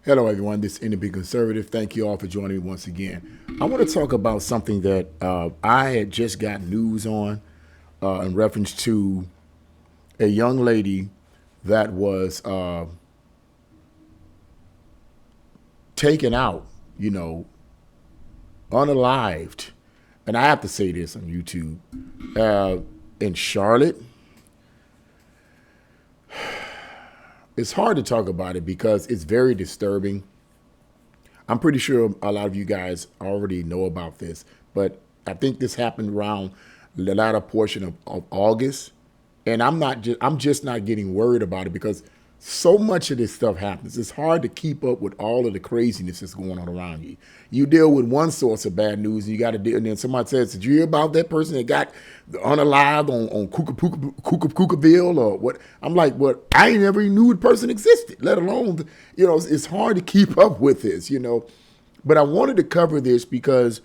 Hello, everyone. This is Independent Conservative. Thank you all for joining me once again. I want to talk about something that I had just got news on in reference to a young lady that was taken out, unalived. And I have to say this on YouTube. In Charlotte, it's hard to talk about it because it's very disturbing. I'm pretty sure a lot of you guys already know about this, but I think this happened around the latter portion of August. And I'm just not getting worried about it because so much of this stuff happens. It's hard to keep up with all of the craziness that's going on around you. You deal with one source of bad news, and you got to deal. And then somebody says, "Did you hear about that person that got unalived on Cookaville or what?" I'm like, "What? I ain't never even knew the person existed, let alone, It's hard to keep up with this. But I wanted to cover this because,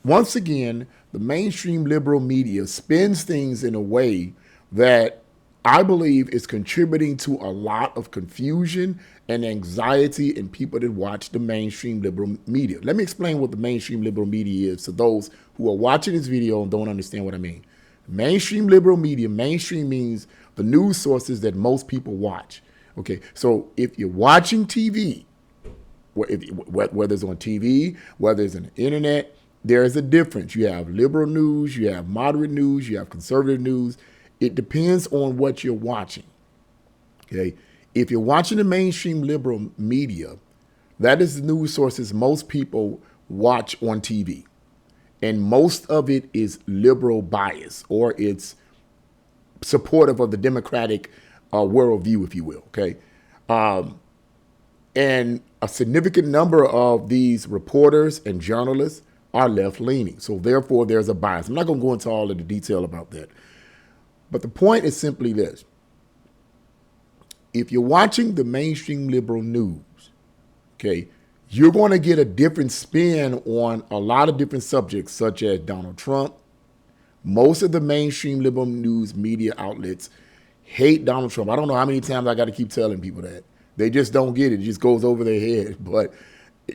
once again, the mainstream liberal media spins things in a way that I believe is contributing to a lot of confusion and anxiety in people that watch the mainstream liberal media. Let me explain what the mainstream liberal media is to those who are watching this video and don't understand what I mean. Mainstream liberal media, mainstream means the news sources that most people watch. Okay, so if you're watching TV, whether it's on TV, whether it's on the internet, there is a difference. You have liberal news, you have moderate news, you have conservative news. It depends on what you're watching. Okay, if you're watching the mainstream liberal media, that is the news sources most people watch on TV, and most of it is liberal bias or it's supportive of the Democratic worldview, if you will. Okay, and a significant number of these reporters and journalists are left-leaning, so therefore there's a bias. I'm not going to go into all of the detail about that. But the point is simply this. If you're watching the mainstream liberal news, okay, you're going to get a different spin on a lot of different subjects, such as Donald Trump. Most of the mainstream liberal news media outlets hate Donald Trump. I don't know how many times I got to keep telling people that. They just don't get it. It just goes over their head. But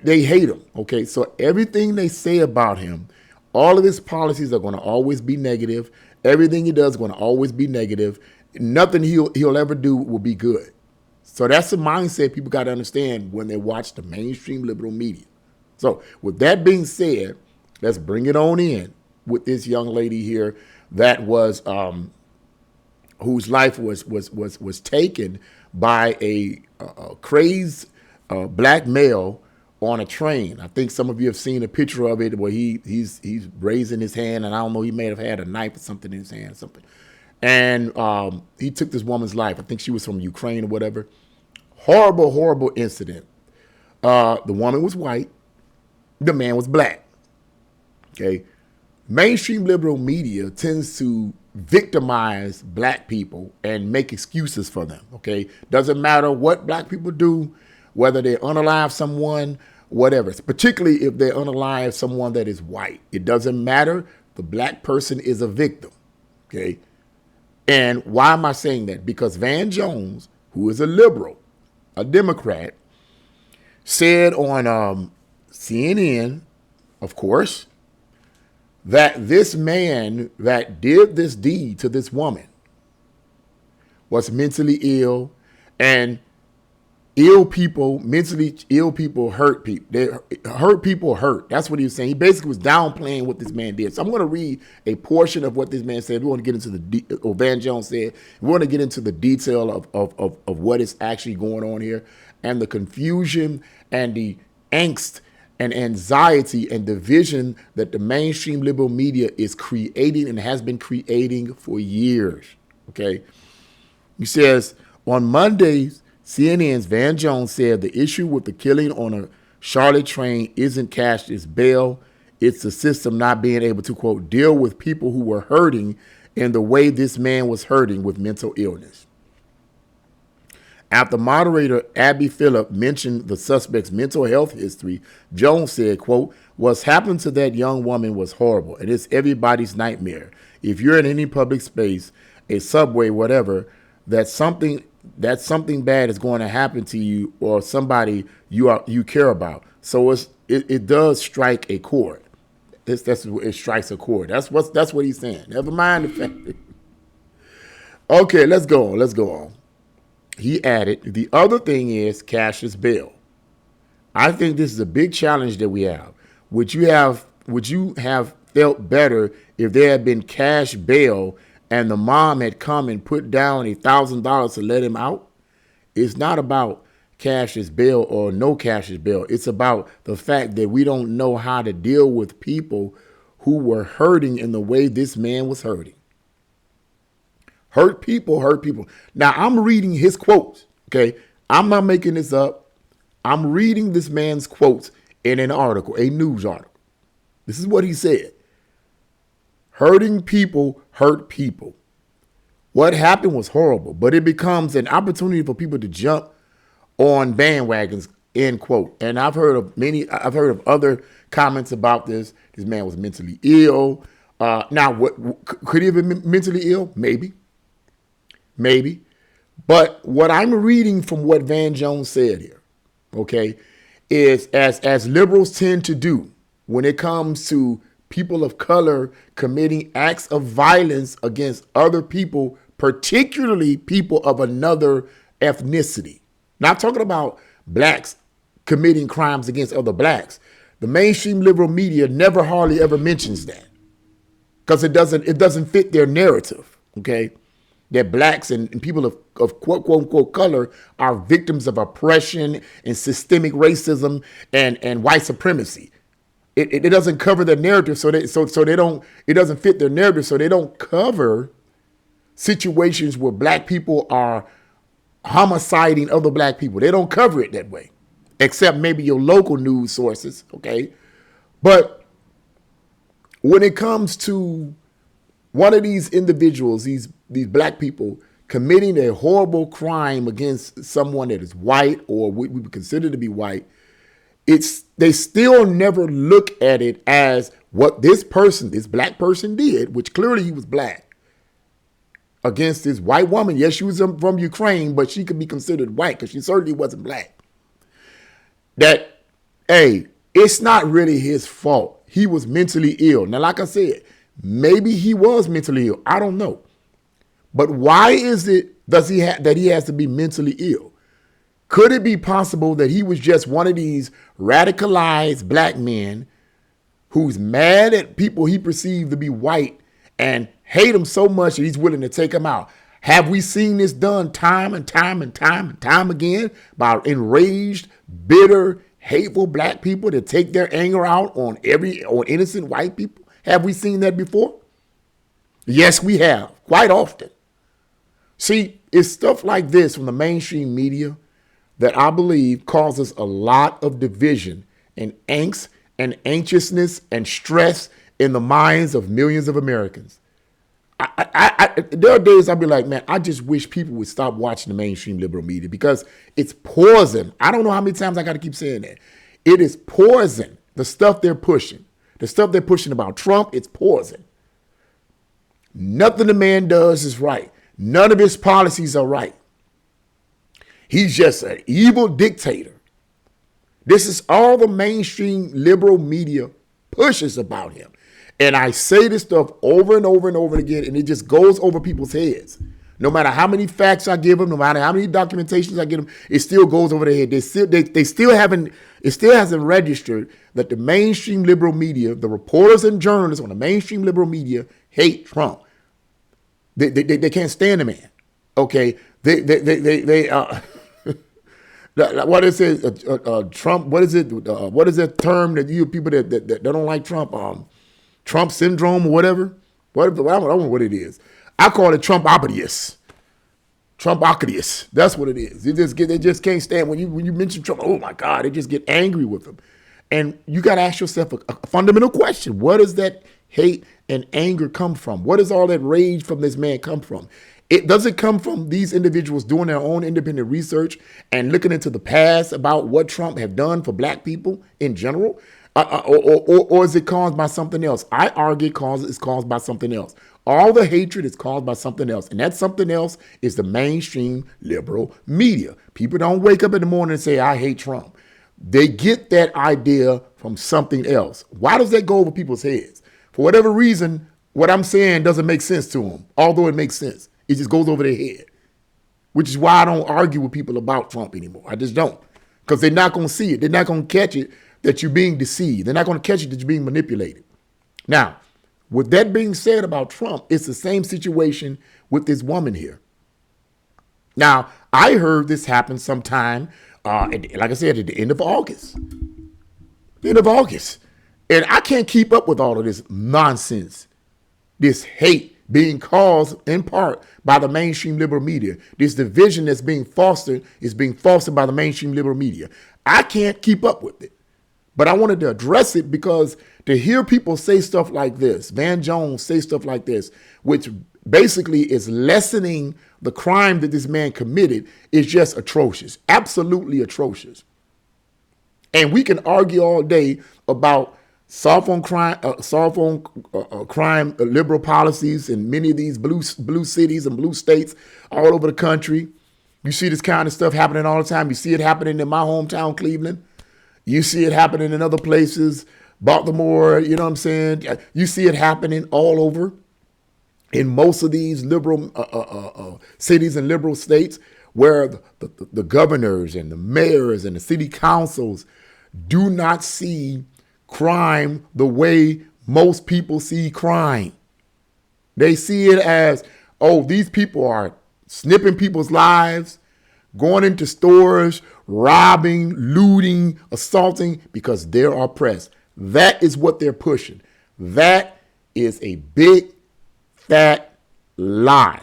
they hate him, okay? So everything they say about him, all of his policies are going to always be negative. Everything he does is going to always be negative. Nothing he'll ever do will be good. So that's the mindset people got to understand when they watch the mainstream liberal media. So with that being said, let's bring it on in with this young lady here that was whose life was taken by a crazed black male on a train. I think some of you have seen a picture of it where he's raising his hand, and I don't know, he may have had a knife or something in his hand, something. And he took this woman's life. I think she was from Ukraine or whatever. Horrible, horrible incident. The woman was white. The man was black. Okay. Mainstream liberal media tends to victimize black people and make excuses for them. Okay. Doesn't matter what black people do, whether they unalive someone, whatever, particularly if they unalive someone that is white. It doesn't matter. The black person is a victim, okay? And why am I saying that? Because Van Jones, who is a liberal, a Democrat, said on CNN, of course, that this man that did this deed to this woman was mentally ill, and mentally ill people hurt people. They hurt people hurt. That's what he was saying. He basically was downplaying what this man did. So I'm going to read a portion of what this man said. We want to get into or Van Jones said. We want to get into the detail of what is actually going on here and the confusion and the angst and anxiety and division that the mainstream liberal media is creating and has been creating for years. Okay. He says on Mondays, CNN's Van Jones said the issue with the killing on a Charlotte train isn't cash as bail. It's the system not being able to, quote, deal with people who were hurting in the way this man was hurting with mental illness. After moderator Abby Phillip mentioned the suspect's mental health history, Jones said, quote, what's happened to that young woman was horrible. It is everybody's nightmare. If you're in any public space, a subway, whatever, that's something that something bad is going to happen to you or somebody you care about. So it does strike a chord. It strikes a chord. That's what he's saying. Never mind the fact. Okay, let's go on. Let's go on. He added, the other thing is Cassius bail. I think this is a big challenge that we have. Would you have felt better if there had been cash bail and the mom had come and put down $1,000 to let him out? It's not about Cassius bail or no Cassius bail. It's about the fact that we don't know how to deal with people who were hurting in the way this man was hurting. Hurt people, hurt people. Now, I'm reading his quotes, okay? I'm not making this up. I'm reading this man's quotes in an article, a news article. This is what he said. Hurting people hurt people. What happened was horrible, but it becomes an opportunity for people to jump on bandwagons, end quote. And I've heard of other comments about this. This man was mentally ill. Now, could he have been mentally ill? Maybe. But what I'm reading from what Van Jones said here, okay, is as liberals tend to do when it comes to people of color committing acts of violence against other people, particularly people of another ethnicity. Not talking about blacks committing crimes against other blacks. The mainstream liberal media never hardly ever mentions that because it doesn't fit their narrative, okay? That blacks and people of quote unquote color are victims of oppression and systemic racism and white supremacy. It doesn't cover their narrative, so they don't. It doesn't fit their narrative, so they don't cover situations where black people are homiciding other black people. They don't cover it that way, except maybe your local news sources, okay? But when it comes to one of these individuals, these black people committing a horrible crime against someone that is white or we would consider to be white, they still never look at it as what this black person did, which clearly he was black, against this white woman. Yes, she was from Ukraine, but she could be considered white because she certainly wasn't black. That, hey, it's not really his fault. He was mentally ill. Now, like I said, maybe he was mentally ill. I don't know. But why is it that he has to be mentally ill? Could it be possible that he was just one of these radicalized black men who's mad at people he perceived to be white and hate them so much that he's willing to take them out? Have we seen this done time and time again by enraged, bitter, hateful black people to take their anger out on innocent white people? Have we seen that before? Yes, we have, quite often. See, it's stuff like this from the mainstream media that I believe causes a lot of division and angst and anxiousness and stress in the minds of millions of Americans. There are days I'll be like, man, I just wish people would stop watching the mainstream liberal media because it's poison. I don't know how many times I got to keep saying that. It is poison, the stuff they're pushing. The stuff they're pushing about Trump, it's poison. Nothing the man does is right. None of his policies are right. He's just an evil dictator. This is all the mainstream liberal media pushes about him. And I say this stuff over and over and over again, and it just goes over people's heads. No matter how many facts I give them, no matter how many documentations I give them, it still goes over their head. It still hasn't registered that the mainstream liberal media, the reporters and journalists on the mainstream liberal media hate Trump. They can't stand the man. Okay, what is it? Trump. What is it? What is that term that you people that don't like Trump? Trump syndrome or whatever. I don't know what it is. I call it Trump-opidious. Trump-opidious. That's what it is. They just can't stand when you mention Trump. Oh my God, they just get angry with him. And you got to ask yourself a fundamental question: where does that hate and anger come from? What does all that rage from this man come from? It doesn't come from these individuals doing their own independent research and looking into the past about what Trump have done for black people in general. Or is it caused by something else? I argue it's caused by something else. All the hatred is caused by something else. And that something else is the mainstream liberal media. People don't wake up in the morning and say, I hate Trump. They get that idea from something else. Why does that go over people's heads? For whatever reason, what I'm saying doesn't make sense to them, although it makes sense. It just goes over their head, which is why I don't argue with people about Trump anymore. I just don't, because they're not going to see it. They're not going to catch it that you're being deceived. They're not going to catch it that you're being manipulated. Now, with that being said about Trump, it's the same situation with this woman here. Now, I heard this happen sometime, like I said, at the end of August. And I can't keep up with all of this nonsense, this hate being caused in part by the mainstream liberal media. This division that's being fostered is being fostered by the mainstream liberal media. I can't keep up with it. But I wanted to address it because to hear people say stuff like this, Van Jones say stuff like this, which basically is lessening the crime that this man committed, is just atrocious, absolutely atrocious. And we can argue all day about soft on crime, liberal policies in many of these blue cities and blue states all over the country. You see this kind of stuff happening all the time. You see it happening in my hometown, Cleveland. You see it happening in other places, Baltimore, you know what I'm saying? You see it happening all over in most of these liberal cities and liberal states where the governors and the mayors and the city councils do not see crime the way most people see crime. They see it as, oh, these people are snipping people's lives, going into stores, robbing, looting, assaulting because they're oppressed. That is what they're pushing. That is a big, fat lie.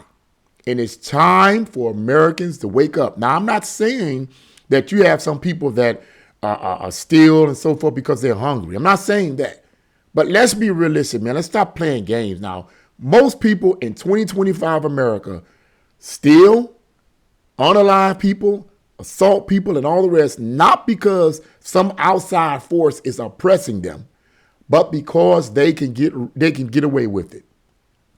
And it's time for Americans to wake up. Now, I'm not saying that you have some people that are steal and so forth because they're hungry. I'm not saying that. But let's be realistic, man. Let's stop playing games now. Most people in 2025 America steal, unalive people, assault people, and all the rest, not because some outside force is oppressing them, but because they can get away with it.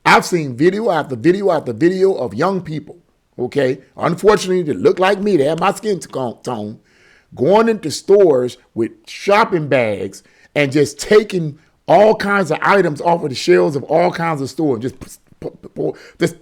I've seen video after video after video of young people, okay, unfortunately, that look like me, they have my skin tone, going into stores with shopping bags and just taking all kinds of items off of the shelves of all kinds of stores, just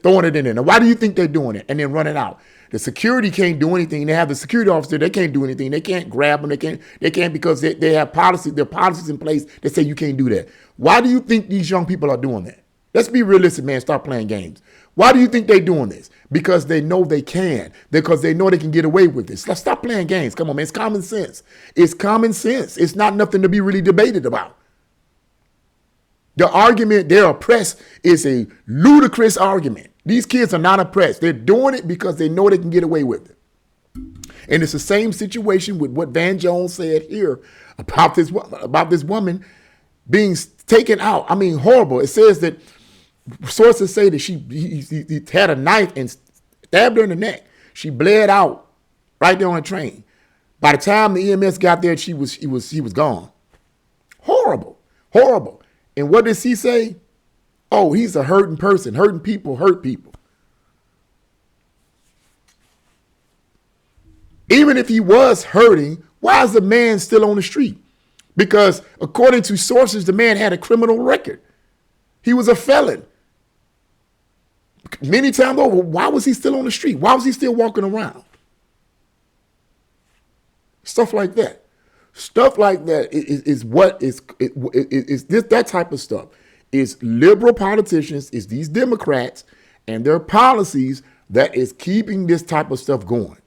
throwing it in there. Now, why do you think they're doing it? And then running out. The security can't do anything. They have the security officer. They can't do anything. They can't grab them. They can't because they have policies. There are policies in place that say you can't do that. Why do you think these young people are doing that? Let's be realistic, man. Stop playing games. Why do you think they're doing this? Because they know they can. Because they know they can get away with this. Let's stop playing games. Come on, man. It's common sense. It's common sense. It's not nothing to be really debated about. The argument they're oppressed is a ludicrous argument. These kids are not oppressed. They're doing it because they know they can get away with it. And it's the same situation with what Van Jones said here about this woman being taken out. I mean, horrible. It says that sources say that he had a knife and stabbed her in the neck. She bled out right there on the train. By the time the EMS got there, he was gone. Horrible, horrible. And what does he say? Oh, he's a hurting person. Hurting people hurt people. Even if he was hurting, why is the man still on the street? Because according to sources, the man had a criminal record. He was a felon. Many times over, why was he still on the street? Why was he still walking around? Stuff like that. Stuff like that is that type of stuff. Is liberal politicians, is these Democrats and their policies that is keeping this type of stuff going.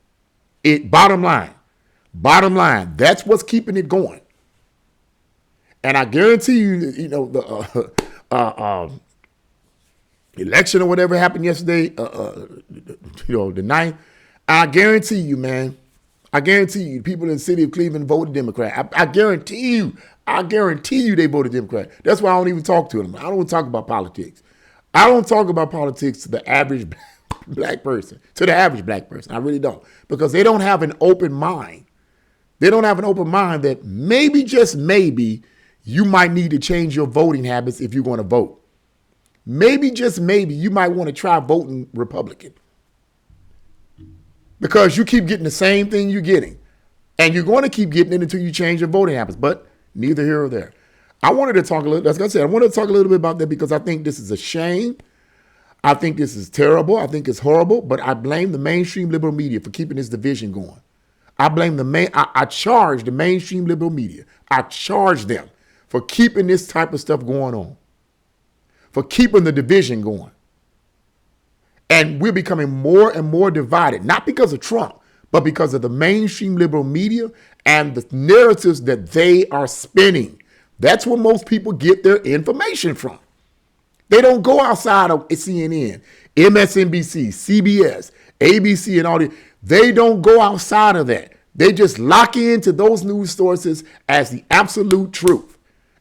Bottom line, that's what's keeping it going. And I guarantee you, the election or whatever happened yesterday, the 9th, I guarantee you, man, people in the city of Cleveland voted Democrat. I guarantee you they voted Democrat. That's why I don't even talk to them. I don't want to talk about politics. I don't talk about politics to the average black person, I really don't. Because they don't have an open mind. They don't have an open mind that maybe, just maybe, you might need to change your voting habits if you're going to vote. Maybe, just maybe, you might want to try voting Republican. Because you keep getting the same thing you're getting. And you're going to keep getting it until you change your voting habits. But neither here or there. I wanted to talk a little, as I said, I wanted to talk a little bit about that because I think this is a shame. I think this is terrible. I think it's horrible. But I blame the mainstream liberal media for keeping this division going. I charge the mainstream liberal media. I charge them for keeping this type of stuff going on. For keeping the division going. And we're becoming more and more divided, not because of Trump, but because of the mainstream liberal media and the narratives that they are spinning. That's where most people get their information from. They don't go outside of CNN, MSNBC, CBS, ABC, and all this. They don't go outside of that. They just lock into those news sources as the absolute truth.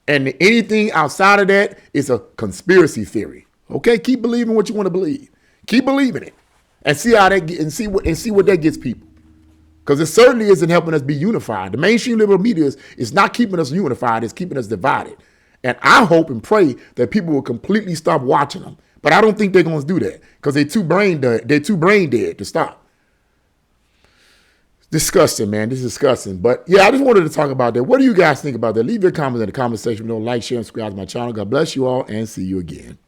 And anything outside of that is a conspiracy theory. Okay, keep believing what you want to believe. Keep believing it, and see how that and see what that gets people. Because it certainly isn't helping us be unified. The mainstream liberal media is not keeping us unified; it's keeping us divided. And I hope and pray that people will completely stop watching them. But I don't think they're going to do that because they're too brain dead to stop. Disgusting, man. This is disgusting. But yeah, I just wanted to talk about that. What do you guys think about that? Leave your comments in the comment section. Don't like, share, and subscribe to my channel. God bless you all, and see you again.